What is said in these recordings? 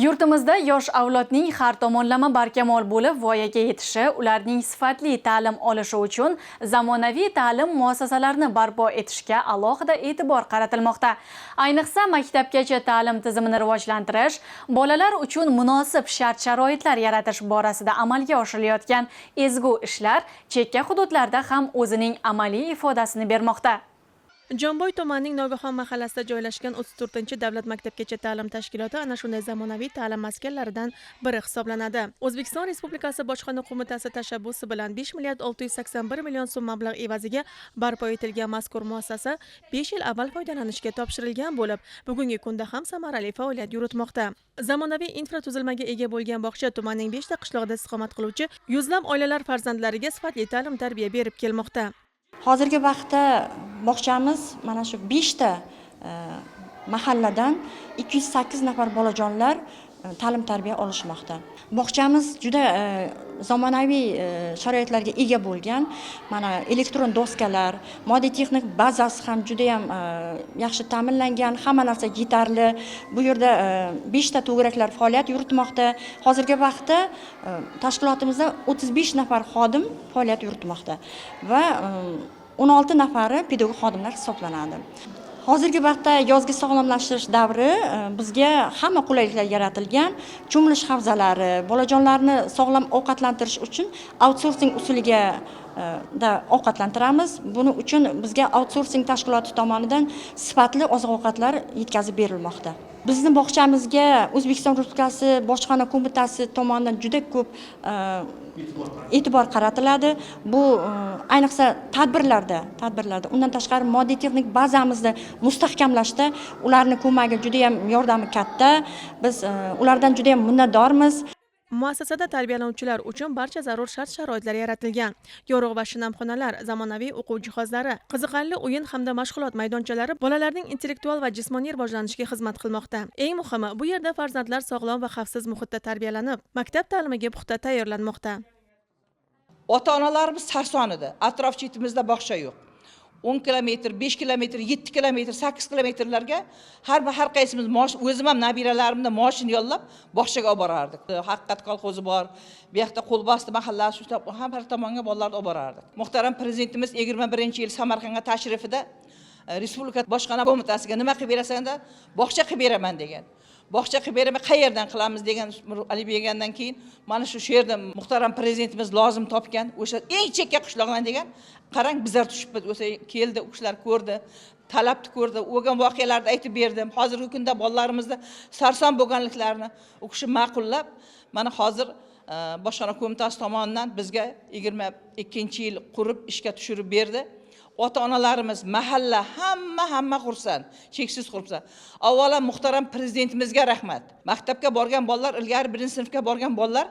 Yurtimizda yosh avlodning har tomonlama barkamol bo'lib voyaga yetishi, ularning sifatli ta'lim olishi uchun zamonaviy ta'lim muassasalarini barpo etishga alohida e'tibor qaratilmoqda. Ayniqsa maktabgacha ta'lim tizimini rivojlantirish, bolalar uchun munosib shart-sharoitlar yaratish borasida amalga oshirilayotgan ezgu ishlar chekka hududlarda ham o'zining amaliy ifodasini bermoqda. Jomboy tumanining Nogahon mahallasida joylashgan 34-davlat maktabgacha ta'lim tashkiloti ana shunday zamonaviy ta'lim maskanlaridan biri hisoblanadi. O'zbekiston Respublikasi Bojxona qo'mitasi tashabbusi bilan 5 milliard 681 million so'm mablag' evaziga barpo etilgan mazkur muassasa 5 yil avval foydalanishga topshirilgan bo'lib, bugungi kunda ham samarali faoliyat yuritmoqda. Zamonaviy infratuzilmaga ega bo'lgan bog'cha tumanning 5 ta qishlog'ida istiqomat qiluvchi yuzlab oilalar farzandlariga sifatli ta'lim tarbiya berib kelmoqda. Hozirgi vaqtda bog'chamiz mana shu 5 ta mahalladan 208 nafar bolajonlar ta'lim tarbiya olishmoqda. Bog'chamiz juda zamonaviy sharoitlarga ega bo'lgan. Mana elektron doskalar, moddiy texnik bazasi ham juda ham yaxshi ta'minlangan, hamma narsa yetarli. Bu yerda 5 ta to'garaklar faoliyat yuritmoqda. Hozirgi vaqtda tashkilotimizda 35 nafar xodim faoliyat yuritmoqda va 16 nafari pedagog xodimlar hisoblanadi. Hozirgi vaqtda yozgi sog'lomlashtirish davri bizga hamma qulayliklar yaratilgan. Cho'milish havzalari, bolajonlarni sog'lom ovqatlantirish uchun outsourcing usuliga da ovqatlantiramiz. Buning uchun bizga outsourcing tashkiloti tomonidan sifatli oziq-ovqatlar yetkazib berilmoqda. Bizning bog'chamizga O'zbekiston Respublikasi Bojxona qo'mitasi tomonidan juda ko'p e'tibor qaratiladi. Bu ayniqsa tadbirlarda, undan tashqari moddiy texnik bazamizni mustahkamlashda ularning ko'magi juda ham yordami katta. Biz ulardan juda ham minnatdormiz. Muassasada tarbiyalanuvchilar uchun barcha zarur shart-sharoitlar yaratilgan. Yorug' va shinamxonalar, zamonaviy o'quv jihozlari, qiziqarli o'yin hamda mashg'ulot maydonchalari bolalarning intellektual va jismoniy rivojlanishiga xizmat qilmoqda. Eng muhimi, bu yerda farzandlar sog'lom va xavfsiz muhitda tarbiyalanib, maktab ta'limiga puxta tayyorlanmoqda. Ota-onalarimiz sarson edi. Atrof chetimizda bog'cha yo'q. 10 kilometr, 5 kilometr, 7 kilometr, 8 kilometrlarga har qaysimiz o'zim ham nabiralarimni mashina yollab bog'chaga olib borardik. Haqiqat kolxozi bor, bu yoqda Qo'lbosti mahallasi ushlab har tomonga bolalarni olib borardik. Muhtaram prezidentimiz 21-yil Samarqandga tashrifida Respublika Bojxona qo'mitasiga nima qilib berasanda bog'cha qilib beraman degan. Bog'cha qilib beraman, qayerdan qilamiz degan Ali bergandan keyin mana shu yerda muhtaram prezidentimiz lozim topgan, o'sha eng chekka qishloqdan degan, qarang bizlar tushibmiz, o'sha keldi, o'qishlar ko'rdi, talabni ko'rdi, o'gan voqealarni aytib berdim. Hozirgi kunda bolalarimizni sarson bo'lganliklarini o'qishi ma'qullab, mana hozir Bojxona qo'mitasi tomonidan bizga 22-yil qurib ishga tushirib berdi. Ota-onalarimiz, mahalla hamma xursand, cheksiz xursand. Avvalo muhtaram prezidentimizga rahmat. Maktabga borgan bolalar, ilgari 1-sinfga borgan bolalar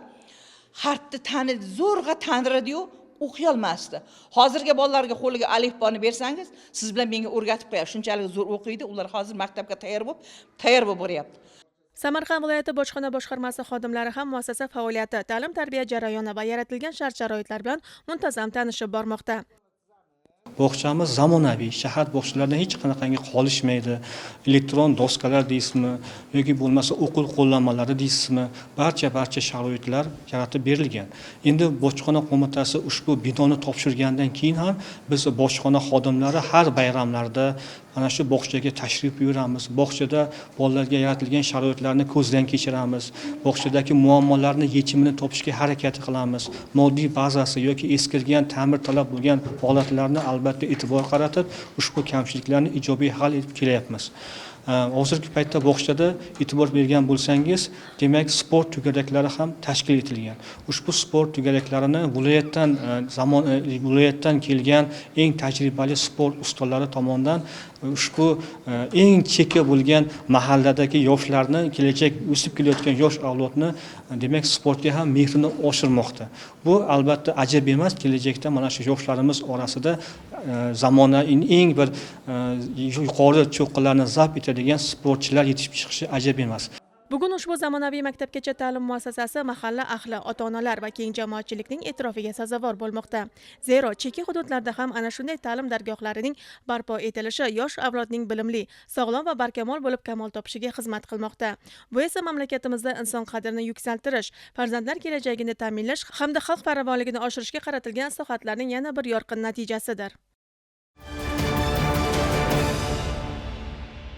harfni tanidi, zo'rg'a tanirdi-yu, o'qiy olmasdi. Hozirgi bolalarga qo'liga alifboni bersangiz, siz bilan menga o'rgatib qo'yadi. Shunchalik zo'r o'qiydi, ular hozir maktabga tayyor bo'lib boryapti. Samarqand viloyati bojxona boshqarmasi xodimlari ham muassasa faoliyati, ta'lim-tarbiya jarayoni va yaratilgan shart-sharoitlar bilan muntazam tanishib bormoqda. Bog'chamiz zamonaviy, shahar bog'chalaridan hech qanaqangi qolishmaydi. Elektron doskalar deysizmi yoki bo'lmasa o'quv qo'llanmalari deysizmi, barcha sharoitlar yaratib berilgan. Endi bojxona qo'mitasi ushbu binoni topshirgandan keyin ham biz bojxona xodimlari har bayramlarda mana shu bog'chaga tashrif buyuramiz. Bog'chada bolalarga yaratilgan sharoitlarni ko'zdan kechiramiz. Bog'chadagi muammolarni yechimini topishga harakat qilamiz. Moddiy bazasi yoki eskirgan, ta'mirtalab bo'lgan holatlarni albatta e'tibor qaratib, ushbu kamchiliklarni ijobiy hal etib kelyapmiz. Hozirgi paytda bog'chada e'tibor bergan bo'lsangiz, demak sport tugaraklari ham tashkil etilgan. Ushbu sport tugaraklarini viloyatdan kelgan eng tajribali sport ustalari tomonidan ushbu eng chekka bo'lgan mahalladagi yoshlarni, kelajak o'sib kelayotgan yosh avlodni demak sportga ham mehrini oshirmoqda. Bu albatta ajab emas, kelajakda mana shu yoshlarimiz orasida zamonaviy eng bir yuqori cho'qqilarni zabt etadigan sportchilar yetishib chiqishi ajab emas. Bugun ushbu zamonaviy maktabgacha ta'lim muassasasi mahalla ahli, ota-onalar va keng jamoatchilikning e'tirofiga sazovor bo'lmoqda. Zero, chekka hududlarda ham ana shunday ta'lim dargohlarining barpo etilishi yosh avlodning bilimli, sog'lom va barkamol bo'lib kamol topishiga xizmat qilmoqda. Bu esa mamlakatimizda inson qadrini yuksaltirish, farzandlar kelajagini ta'minlash hamda xalq farovonligini oshirishga qaratilgan islohotlarning yana bir yorqin natijasidir.